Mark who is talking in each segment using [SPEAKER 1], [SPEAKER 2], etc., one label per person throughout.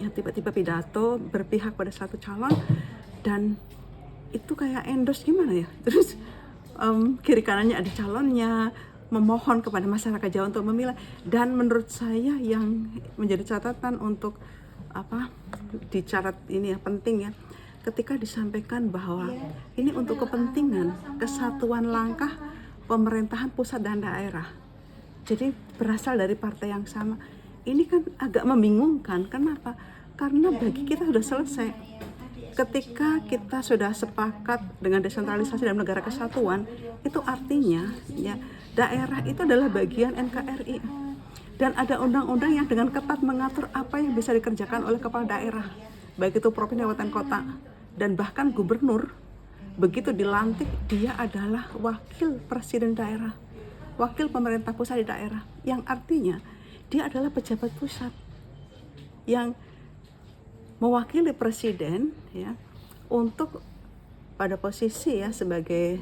[SPEAKER 1] yang tiba-tiba pidato berpihak pada satu calon, dan itu kayak endorse gimana ya, terus kiri kanannya ada calonnya, memohon kepada masyarakat Jawa untuk memilih. Dan menurut saya yang menjadi catatan untuk dicatat ini ya, penting ya, ketika disampaikan bahwa ini untuk kepentingan kesatuan langkah pemerintahan pusat dan daerah, jadi berasal dari partai yang sama. Ini kan agak membingungkan. Kenapa? Karena bagi kita sudah selesai. Ketika kita sudah sepakat dengan desentralisasi dalam negara kesatuan, itu artinya ya daerah itu adalah bagian NKRI. Dan ada undang-undang yang dengan ketat mengatur apa yang bisa dikerjakan oleh kepala daerah, baik itu provinsi, kabupaten, kota, dan bahkan gubernur. Begitu dilantik, dia adalah wakil presiden daerah, wakil pemerintah pusat di daerah, yang artinya dia adalah pejabat pusat yang mewakili presiden ya untuk pada posisi ya sebagai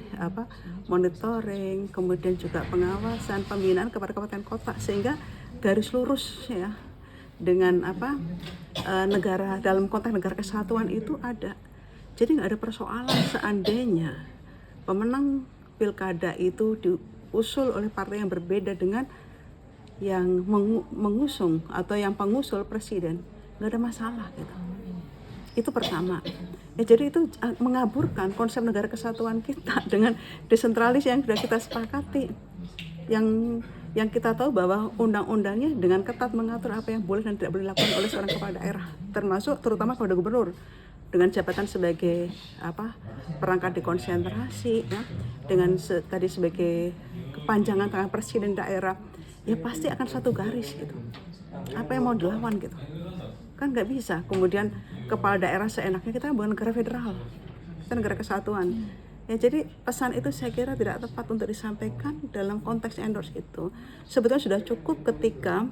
[SPEAKER 1] monitoring, kemudian juga pengawasan, pembinaan kepada kabupaten kota, sehingga garis lurus ya dengan negara dalam konteks negara kesatuan itu ada. Jadi nggak ada persoalan seandainya pemenang pilkada itu diusul oleh partai yang berbeda dengan yang mengusung atau yang pengusul presiden, nggak ada masalah gitu. Itu pertama ya. Jadi itu mengaburkan konsep negara kesatuan kita dengan desentralis yang sudah kita sepakati, yang kita tahu bahwa undang-undangnya dengan ketat mengatur apa yang boleh dan tidak boleh dilakukan oleh seorang kepala daerah, termasuk terutama kepada gubernur dengan jabatan sebagai perangkat dekonsentrasi ya, dengan tadi sebagai kepanjangan tangan presiden daerah, ya pasti akan satu garis gitu. Apa yang mau dilawan gitu, kan nggak bisa. Kemudian kepala daerah seenaknya, kita bukan negara federal, kita negara kesatuan ya. Jadi pesan itu saya kira tidak tepat untuk disampaikan dalam konteks endorse itu. Sebetulnya sudah cukup ketika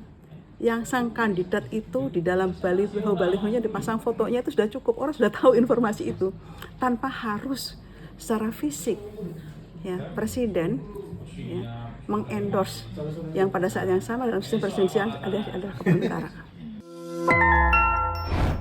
[SPEAKER 1] yang sang kandidat itu di dalam baliho-balihonya dipasang fotonya, itu sudah cukup, orang sudah tahu informasi itu tanpa harus secara fisik ya presiden ya mengendorse yang pada saat yang sama dalam sistem presidensial adalah kepala negara.